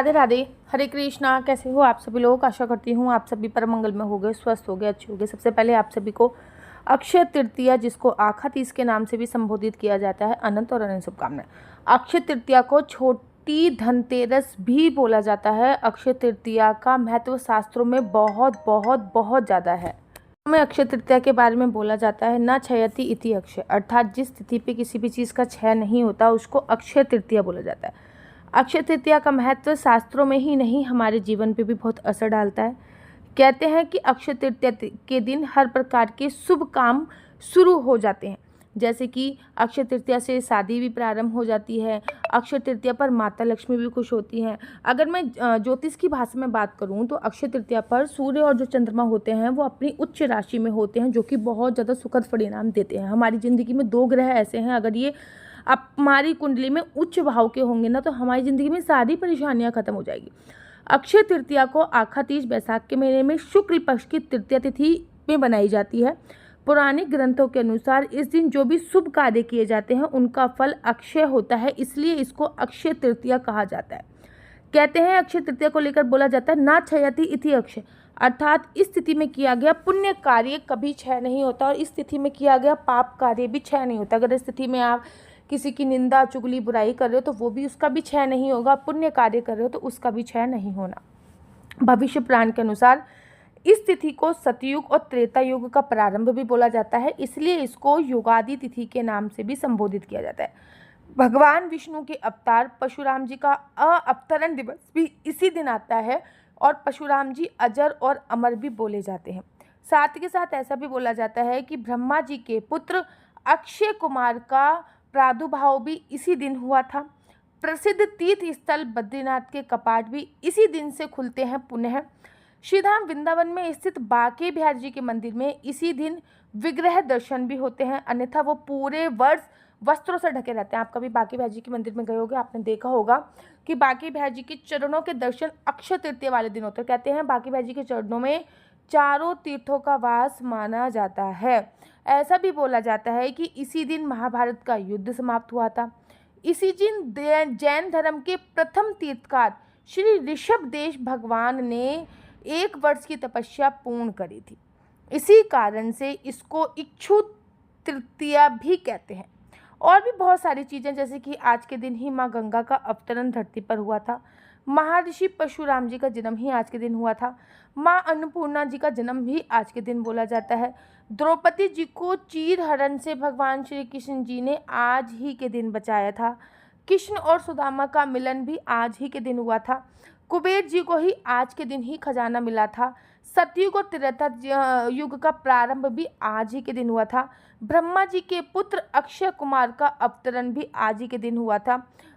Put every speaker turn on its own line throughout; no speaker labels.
राधे राधे। हरे कृष्णा। कैसे हो आप सभी लोग? आशा करती हूँ आप सभी परम मंगल में हो गए, स्वस्थ हो गए, अच्छे हो गए। सबसे पहले आप सभी को अक्षय तृतीया, जिसको आखा तीज के नाम से भी संबोधित किया जाता है, अनंत और अनंत शुभकामनाएं। अक्षय तृतीया को छोटी धनतेरस भी बोला जाता है। अक्षय तृतीया का महत्व शास्त्रों में बहुत बहुत बहुत ज़्यादा है। में अक्षय तृतीया के बारे में बोला जाता है, न क्षयति इति अक्षय, अर्थात जिस तिथि पे किसी भी चीज़ का क्षय नहीं होता उसको अक्षय तृतीया बोला जाता है। अक्षय तृतीया का महत्व शास्त्रों में ही नहीं, हमारे जीवन पे भी बहुत असर डालता है। कहते हैं कि अक्षय तृतीया के दिन हर प्रकार के शुभ काम शुरू हो जाते हैं। जैसे कि अक्षय तृतीया से शादी भी प्रारंभ हो जाती है। अक्षय तृतीया पर माता लक्ष्मी भी खुश होती हैं। अगर मैं ज्योतिष की भाषा में बात करूं तो अक्षय तृतीया पर सूर्य और जो चंद्रमा होते हैं वो अपनी उच्च राशि में होते हैं, जो कि बहुत ज़्यादा सुखद परिणाम देते हैं। हमारी ज़िंदगी में दो ग्रह ऐसे हैं, अगर ये अब हमारी कुंडली में उच्च भाव के होंगे ना, तो हमारी ज़िंदगी में सारी परेशानियां खत्म हो जाएगी। अक्षय तृतीया को आखा तीज बैसाख के महीने में शुक्ल पक्ष की तृतीया तिथि में बनाई जाती है। पुराने ग्रंथों के अनुसार इस दिन जो भी शुभ कार्य किए जाते हैं उनका फल अक्षय होता है, इसलिए इसको अक्षय तृतीया कहा जाता है। कहते हैं अक्षय तृतीया को लेकर बोला जाता है, ना क्षयति इति अक्षय, अर्थात इस तिथि में किया गया पुण्य कार्य कभी क्षय नहीं होता और इस तिथि में किया गया पाप कार्य भी क्षय नहीं होता। अगर इस तिथि में आप किसी की निंदा चुगली बुराई कर रहे हो तो वो भी, उसका भी क्षय नहीं होगा। पुण्य कार्य कर रहे हो तो उसका भी क्षय नहीं होना। भविष्य पुराण के अनुसार इस तिथि को सतयुग और त्रेता युग का प्रारंभ भी बोला जाता है, इसलिए इसको युगादि तिथि के नाम से भी संबोधित किया जाता है। भगवान विष्णु के अवतार परशुराम जी का अवतरण दिवस भी इसी दिन आता है और परशुराम जी अजर और अमर भी बोले जाते हैं। साथ के साथ ऐसा भी बोला जाता है कि ब्रह्मा जी के पुत्र अक्षय कुमार का प्रादुर्भाव भी इसी दिन हुआ था। प्रसिद्ध तीर्थ स्थल बद्रीनाथ के कपाट भी इसी दिन से खुलते हैं पुनः। श्रीधाम वृंदावन में स्थित बांके बिहारी जी के मंदिर में इसी दिन विग्रह दर्शन भी होते हैं, अन्यथा वो पूरे वर्ष वस्त्रों से ढके रहते हैं। आप कभी बांके बिहारी जी के मंदिर में गए होगे, आपने देखा होगा कि बांके बिहारी जी के चरणों के दर्शन अक्षय तृतीया वाले दिन होते हैं। कहते हैं बांके बिहारी जी के चरणों में चारों तीर्थों का वास माना जाता है। ऐसा भी बोला जाता है कि इसी दिन महाभारत का युद्ध समाप्त हुआ था। इसी दिन जैन धर्म के प्रथम तीर्थकार श्री ऋषभदेव भगवान ने 1 वर्ष की तपस्या पूर्ण करी थी। इसी कारण से इसको इक्षु तृतीया भी कहते हैं। और भी बहुत सारी चीज़ें, जैसे कि आज के दिन ही माँ गंगा का अवतरण धरती पर हुआ था। महर्षि परशुराम जी का जन्म ही आज के दिन हुआ था। माँ अन्नपूर्णा जी का जन्म भी आज के दिन बोला जाता है। द्रौपदी जी को चीर हरण से भगवान श्री कृष्ण जी ने आज ही के दिन बचाया था। कृष्ण और सुदामा का मिलन भी आज ही के दिन हुआ था। कुबेर जी को ही आज के दिन ही खजाना मिला था। सतयुग और त्रेता युग का प्रारंभ भी आज ही के दिन हुआ था। ब्रह्मा जी के पुत्र अक्षय कुमार का अवतरण भी आज ही के दिन हुआ था।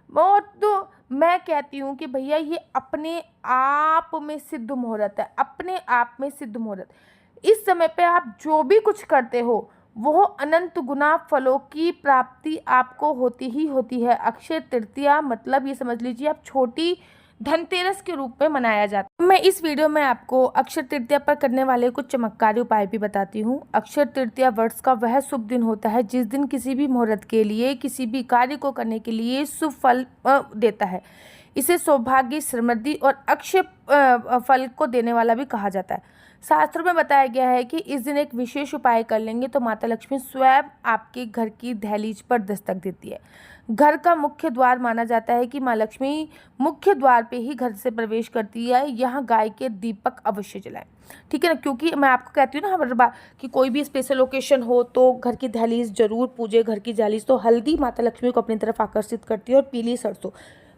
और तो मैं कहती हूँ कि भैया ये अपने आप में सिद्ध मुहूर्त है, अपने आप में सिद्ध मुहूर्त। इस समय पे आप जो भी कुछ करते हो वो अनंत गुना फलों की प्राप्ति आपको होती ही होती है। अक्षय तृतीया मतलब ये समझ लीजिए आप छोटी धनतेरस के रूप में मनाया जाता है। मैं इस वीडियो में आपको अक्षय तृतीया पर करने वाले कुछ चमत्कारी उपाय भी बताती हूँ। अक्षय तृतीया वर्ष का वह शुभ दिन होता है जिस दिन किसी भी मुहूर्त के लिए, किसी भी कार्य को करने के लिए शुभ फल देता है। इसे सौभाग्य, समृद्धि और अक्षय फल को देने वाला भी कहा जाता है। शास्त्रों में बताया गया है कि इस दिन एक विशेष उपाय कर लेंगे तो माता लक्ष्मी स्वयं आपके घर की दहलीज पर दस्तक देती है। घर का मुख्य द्वार माना जाता है कि माँ लक्ष्मी मुख्य द्वार पे ही घर से प्रवेश करती है। यहाँ गाय के दीपक अवश्य जलाएं, ठीक है ना, क्योंकि मैं आपको कहती हूँ ना हर बार कि कोई भी स्पेशल ओकेशन हो तो घर की दहलीज जरूर पूजे। घर की दहलीज तो हल्दी माता लक्ष्मी को अपनी तरफ आकर्षित करती है और पीली सरसों।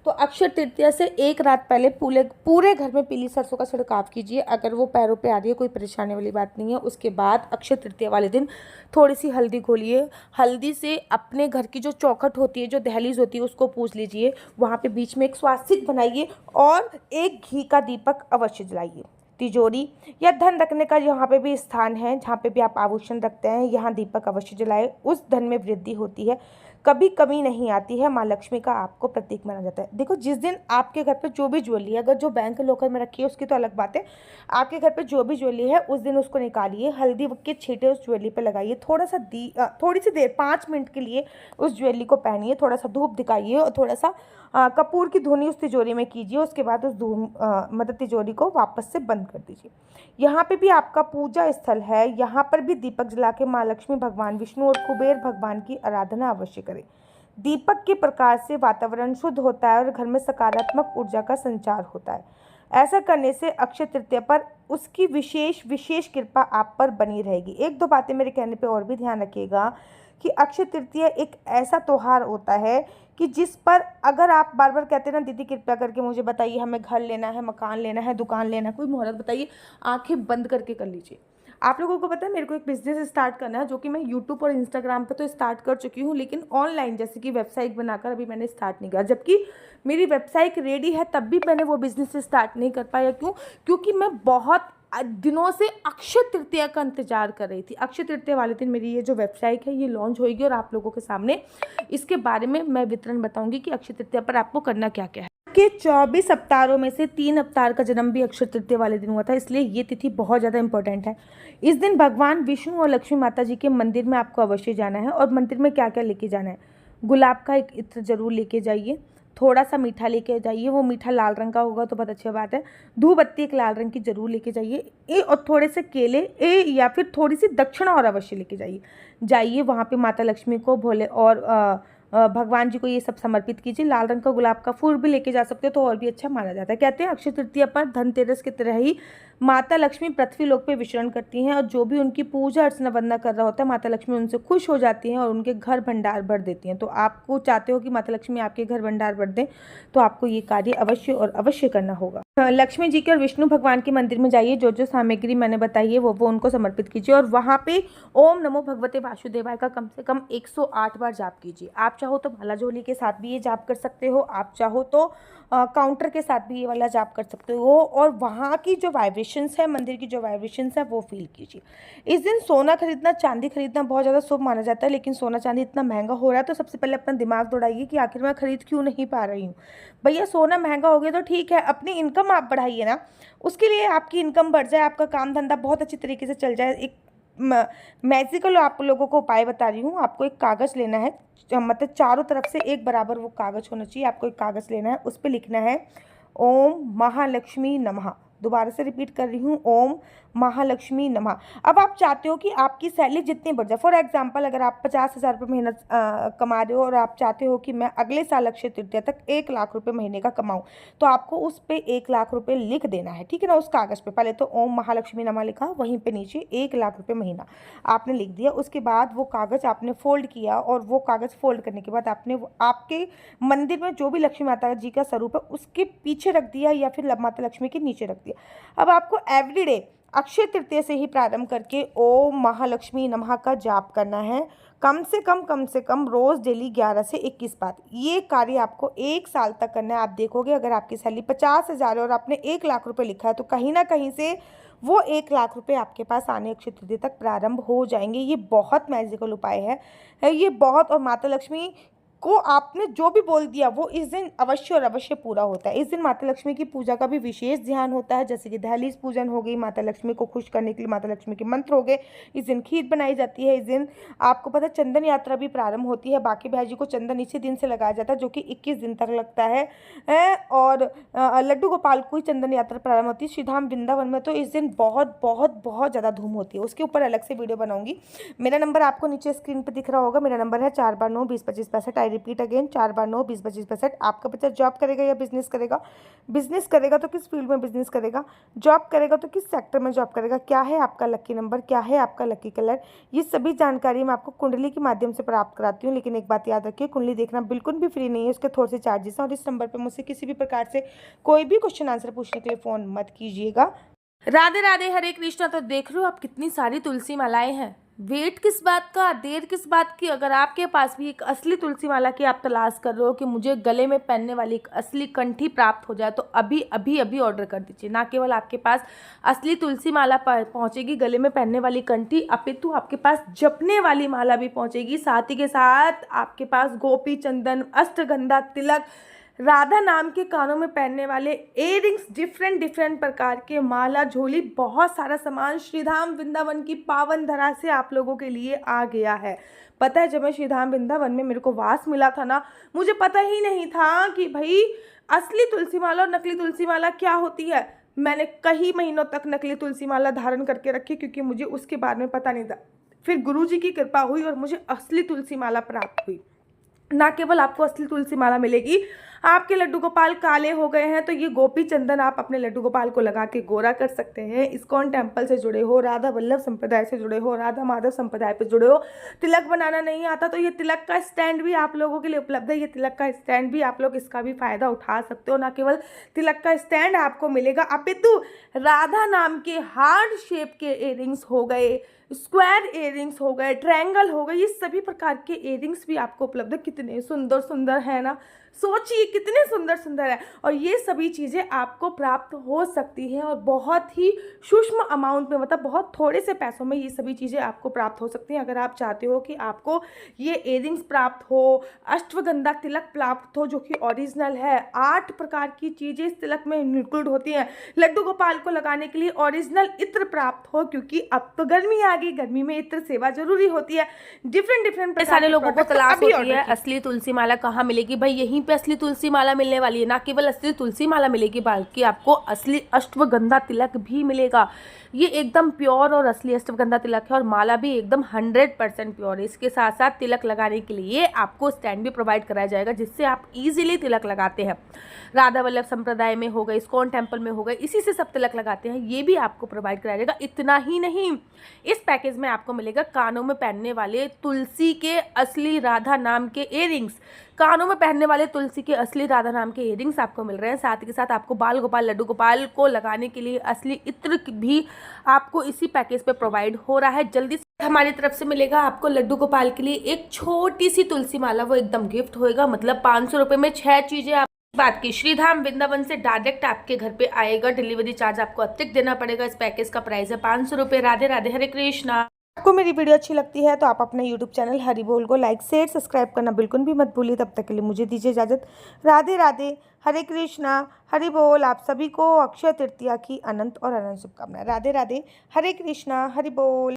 तो अक्षय तृतीया से 1 रात पहले पूरे घर में पीली सरसों का छिड़काव कीजिए। अगर वो पैरों पे आ रही है, कोई परेशानी वाली बात नहीं है। उसके बाद अक्षय तृतीया वाले दिन थोड़ी सी हल्दी घोलिए। हल्दी से अपने घर की जो चौखट होती है, जो दहलीज होती है, उसको पूछ लीजिए। वहाँ पे बीच में एक स्वास्तिक बनाइए और एक घी का दीपक अवश्य जलाइए। तिजोरी या धन रखने का यहाँ पे भी स्थान है, जहाँ पे भी आप आभूषण रखते हैं, यहाँ दीपक अवश्य जलाए। उस धन में वृद्धि होती है। कभी कमी नहीं आती है, माँ लक्ष्मी का आपको प्रतीक माना जाता है। देखो, जिस दिन आपके घर पे जो भी ज्वेलरी है, अगर जो बैंक लॉकर में रखी है उसकी तो अलग बात है, आपके घर पे जो भी ज्वेलरी है उस दिन उसको निकालिए, हल्दी के छींटे उस ज्वेलरी पे लगाइए, थोड़ी सी देर 5 मिनट के लिए उस ज्वेलरी को पहनिए, थोड़ा सा धूप दिखाइए और थोड़ा सा कपूर की धुनी उस तिजोरी में कीजिए। उसके बाद उस मतलब तिजोरी को वापस से बंद कर दीजिए। यहाँ पे भी आपका पूजा स्थल है, यहाँ पर भी दीपक जला के माँ लक्ष्मी, भगवान विष्णु और कुबेर भगवान की आराधना अवश्य करें। दीपक के प्रकाश से वातावरण शुद्ध होता है और घर में सकारात्मक ऊर्जा का संचार होता है। ऐसा करने से अक्षय तृतीया पर उसकी विशेष कृपा आप पर बनी रहेगी। एक दो बातें मेरे कहने पे और भी ध्यान रखिएगा कि अक्षय तृतीया एक ऐसा त्योहार होता है कि जिस पर अगर आप बार बार कहते हैं ना, दीदी कृपया करके मुझे बताइए, हमें घर लेना है, मकान लेना है, दुकान लेना है, कोई मुहूर्त बताइए, आंखें बंद करके कर लीजिए। आप लोगों को पता है, मेरे को एक बिजनेस स्टार्ट करना है जो कि मैं यूट्यूब और इंस्टाग्राम पे तो स्टार्ट कर चुकी हूँ, लेकिन ऑनलाइन जैसे कि वेबसाइट बनाकर अभी मैंने स्टार्ट नहीं किया। जबकि मेरी वेबसाइट रेडी है तब भी मैंने वो बिजनेस स्टार्ट नहीं कर पाया। क्यों? क्योंकि मैं बहुत दिनों से अक्षय तृतीया का इंतजार कर रही थी। अक्षय तृतीया वाले दिन मेरी ये जो वेबसाइट है ये लॉन्च होगी और आप लोगों के सामने इसके बारे में मैं वितरण बताऊंगी कि अक्षय तृतीया पर आपको करना क्या क्या है। के 24 अवतारों में से 3 अवतार का जन्म भी अक्षय तृतीया वाले दिन हुआ था, इसलिए ये तिथि बहुत ज़्यादा इंपॉर्टेंट है। इस दिन भगवान विष्णु और लक्ष्मी माता जी के मंदिर में आपको अवश्य जाना है। और मंदिर में क्या क्या लेके जाना है? गुलाब का एक इत्र जरूर लेके जाइए, थोड़ा सा मीठा लेके जाइए, वो मीठा लाल रंग का होगा तो बहुत अच्छी बात है। धूप बत्ती एक लाल रंग की जरूर लेके जाइए, और थोड़े से केले या फिर थोड़ी सी दक्षिणा और अवश्य लेके जाइए वहाँ पे माता लक्ष्मी को, भोले और भगवान जी को ये सब समर्पित कीजिए। लाल रंग का गुलाब का फूल भी लेके जा सकते हो तो और भी अच्छा माना जाता है। कहते हैं अक्षय तृतीया पर धनतेरस की तरह ही माता लक्ष्मी पृथ्वी लोक पे विचरण करती हैं और जो भी उनकी पूजा अर्चना वंदना कर रहा होता है माता लक्ष्मी उनसे खुश हो जाती हैं और उनके घर भंडार भर देती हैं। तो आपको चाहते हो कि माता लक्ष्मी आपके घर भंडार भर दें तो आपको ये कार्य अवश्य और अवश्य करना होगा। लक्ष्मी जी के और विष्णु भगवान के मंदिर में जाइए, जो जो सामग्री मैंने बताई है वो उनको समर्पित कीजिए और वहाँ पे ओम नमो भगवते वासुदेवाय का कम से कम 108 बार जाप कीजिए। आप चाहो तो माला झोली के साथ भी ये जाप कर सकते हो, आप चाहो तो काउंटर के साथ भी ये वाला जाप कर सकते हो और वहाँ की जो वाइब्रेशंस है, मंदिर की जो वाइब्रेशंस है वो फील कीजिए। इस दिन सोना खरीदना, चांदी खरीदना बहुत ज़्यादा शुभ माना जाता है, लेकिन सोना चांदी इतना महंगा हो रहा है तो सबसे पहले अपना दिमाग दौड़ाइए कि आखिर मैं खरीद क्यों नहीं पा रही हूँ। भैया सोना महंगा हो गया तो ठीक है, अपनी इनकम आप बढ़ाइए ना, उसके लिए आपकी इनकम बढ़ जाए, आपका काम धंधा बहुत अच्छी तरीके से चल जाए। एक मैजिकल आप लोगों को उपाय बता रही हूँ। आपको एक कागज़ लेना है, मतलब चारों तरफ से एक बराबर वो कागज़ होना चाहिए। आपको एक कागज़ लेना है, उस पर लिखना है ओम महालक्ष्मी नमः। दोबारा से रिपीट कर रही हूँ, ओम महालक्ष्मी नमः। अब आप चाहते हो कि आपकी सैलरी जितनी बढ़ जाए, फॉर एग्जांपल अगर आप 50,000 रुपये महीना कमा रहे हो और आप चाहते हो कि मैं अगले साल अक्षय तृतीया तक 1 लाख रुपए महीने का कमाऊं, तो आपको उस पे 1 लाख रुपए लिख देना है, ठीक है ना। उस कागज़ पे पहले तो ओम महालक्ष्मी नमः लिखा, वहीं पे नीचे 1 लाख रुपए महीना आपने लिख दिया। उसके बाद वो कागज़ आपने फोल्ड किया और वो कागज़ फोल्ड करने के बाद आपने आपके मंदिर में जो भी लक्ष्मी माता जी का स्वरूप है उसके पीछे रख दिया या फिर माता लक्ष्मी के नीचे रख दिया। अब आपको एवरीडे अक्षय तृतीया से ही प्रारंभ करके ओम महालक्ष्मी नमः का जाप करना है, कम से कम रोज डेली 11 से 21 बार। ये कार्य आपको 1 साल तक करना है। आप देखोगे अगर आपकी सैलरी 50,000 है और आपने 1 लाख रुपए लिखा है तो कहीं ना कहीं से वो 1 लाख रुपए आपके पास आने अक्षय तृतीया तक प्रारंभ हो जाएंगे। ये बहुत मैजिकल उपाय है ये बहुत, और माता लक्ष्मी को आपने जो भी बोल दिया वो इस दिन अवश्य और अवश्य पूरा होता है। इस दिन माता लक्ष्मी की पूजा का भी विशेष ध्यान होता है, जैसे कि दहलीज पूजन हो गई, माता लक्ष्मी को खुश करने के लिए माता लक्ष्मी के मंत्र हो गए। इस दिन खीर बनाई जाती है। इस दिन आपको पता है चंदन यात्रा भी प्रारंभ होती है। बाकी भाई जी को चंदन इसी दिन से लगाया जाता है जो कि 21 दिन तक लगता है और लड्डू गोपाल को ही चंदन यात्रा प्रारंभ होती है। श्रीधाम वृंदावन में तो इस दिन बहुत बहुत बहुत ज़्यादा धूम होती है, उसके ऊपर अलग से वीडियो बनाऊंगी। मेरा नंबर आपको नीचे स्क्रीन पर दिख रहा होगा, मेरा नंबर है 4 बार 9 20 25 65। रिपीट अगेन 4 बार 9 20 25 65। आपका बच्चा जॉब करेगा या बिजनेस करेगा? बिजनेस करेगा तो किस फील्ड में बिजनेस करेगा? जॉब करेगा तो किस सेक्टर में जॉब करेगा? क्या है आपका लकी नंबर? क्या है आपका लकी कलर? ये सभी जानकारी मैं आपको कुंडली के माध्यम से प्राप्त कराती हूँ। लेकिन एक बात याद रखिए, कुंडली देखना बिल्कुल भी फ्री नहीं है, उसके थोड़े से चार्जेस हैं। और इस नंबर पर मुझसे किसी भी प्रकार से कोई भी क्वेश्चन आंसर पूछने के लिए फ़ोन मत कीजिएगा। राधे राधे, हरे कृष्णा। तो देख रहे हो आप कितनी सारी तुलसी मालाएं हैं। वेट किस बात का, देर किस बात की। अगर आपके पास भी एक असली तुलसी माला की आप तलाश कर रहे हो कि मुझे गले में पहनने वाली एक असली कंठी प्राप्त हो जाए, तो अभी अभी अभी ऑर्डर कर दीजिए। ना केवल आपके पास असली तुलसी माला पहुंचेगी, गले में पहनने वाली कंठी, अपितु आपके पास जपने वाली माला भी पहुंचेगी। साथ ही के साथ आपके पास गोपी चंदन, अष्टगंधा तिलक, राधा नाम के कानों में पहनने वाले इयररिंग्स, डिफरेंट डिफरेंट प्रकार के माला, झोली, बहुत सारा सामान श्रीधाम वृंदावन की पावन धरा से आप लोगों के लिए आ गया है। पता है, जब मैं श्रीधाम वृंदावन में मेरे को वास मिला था ना, मुझे पता ही नहीं था कि भाई असली तुलसी माला और नकली तुलसी माला क्या होती है। मैंने कई महीनों तक नकली तुलसी माला धारण करके रखी, क्योंकि मुझे उसके बारे में पता नहीं था। फिर गुरुजी की कृपा हुई और मुझे असली तुलसी माला प्राप्त हुई। ना केवल आपको असली तुलसी माला मिलेगी, आपके लड्डू गोपाल काले हो गए हैं तो ये गोपी चंदन आप अपने लड्डू गोपाल को लगा के गोरा कर सकते हैं। इस्कॉन टेम्पल से जुड़े हो, राधा वल्लभ संप्रदाय से जुड़े हो, राधा माधव संप्रदाय पे जुड़े हो, तिलक बनाना नहीं आता तो ये तिलक का स्टैंड भी आप लोगों के लिए उपलब्ध है। ये तिलक का स्टैंड भी आप लोग इसका भी फायदा उठा सकते हो। ना केवल तिलक का स्टैंड आपको मिलेगा, अपितु राधा नाम के हार्ट शेप के इयररिंग्स हो गए, स्क्वायर इयररिंग्स हो गए, ट्रायंगल हो गए, ये सभी प्रकार के इयररिंग्स भी आपको उपलब्ध है। कितने सुंदर सुंदर है ना, सोचिए कितने सुंदर सुंदर है। और ये सभी चीज़ें आपको प्राप्त हो सकती हैं और बहुत ही सूक्ष्म अमाउंट में, मतलब बहुत थोड़े से पैसों में ये सभी चीज़ें आपको प्राप्त हो सकती हैं। अगर आप चाहते हो कि आपको ये इयररिंग्स प्राप्त हो, अश्वगंधा तिलक प्राप्त हो जो कि ओरिजिनल है, 8 प्रकार की चीज़ें इस तिलक में इंक्लूड होती हैं, लड्डू गोपाल को लगाने के लिए ओरिजिनल इत्र प्राप्त हो, क्योंकि अब तो गर्मी आ गई, गर्मी में इत्र सेवा जरूरी होती है। डिफरेंट सारे लोगों को तलाश होती है असली तुलसी माला कहाँ मिलेगी। भाई यहीं पे असली तुलसी माला मिलने वाली है। ना केवल असली तुलसी माला मिलेगी, बल्कि आपको असली अश्वगंधा तिलक भी मिलेगा। ये एकदम प्योर और असली अश्वगंधा तिलक है और माला भी एकदम 100% प्योर है। इसके साथ साथ तिलक लगाने के लिए आपको स्टैंड भी प्रोवाइड कराया जाएगा, जिससे आप इजीली तिलक लगाते हैं। राधा वल्लभ संप्रदाय में हो गए, इस्कॉन टेम्पल में हो गए, इसी से सब तिलक लगाते हैं, ये भी आपको प्रोवाइड कराया जाएगा। इतना ही नहीं, इस पैकेज में आपको मिलेगा कानों में पहनने वाले तुलसी के असली राधा नाम के इयररिंग्स, कानों में पहनने वाले तुलसी के असली राधा नाम के इयररिंग्स आपको मिल रहे हैं। साथ ही के साथ आपको बाल गोपाल, लड्डू गोपाल को लगाने के लिए असली इत्र भी आपको इसी पैकेज पे प्रोवाइड हो रहा है। जल्दी से हमारी तरफ से मिलेगा आपको लड्डू गोपाल के लिए एक छोटी सी तुलसी माला, वो एकदम गिफ्ट होएगा। मतलब 500 रुपये में 6 चीजें आप बात की। श्रीधाम वृंदावन से डायरेक्ट आपके घर पे आएगा, डिलीवरी चार्ज आपको अतिरिक्त देना पड़ेगा। इस पैकेज का प्राइस है 500 रुपये। राधे राधे, हरे कृष्णा।
आपको मेरी वीडियो अच्छी लगती है तो आप अपने YouTube चैनल हरि बोल को लाइक शेयर सब्सक्राइब करना बिल्कुल भी मत भूलिए। तब तक के लिए मुझे दीजिए इजाज़त। राधे राधे, हरे कृष्णा, हरि बोल। आप सभी को अक्षय तृतीया की अनंत और अनंत शुभकामनाएं। राधे राधे, हरे कृष्णा, हरि बोल।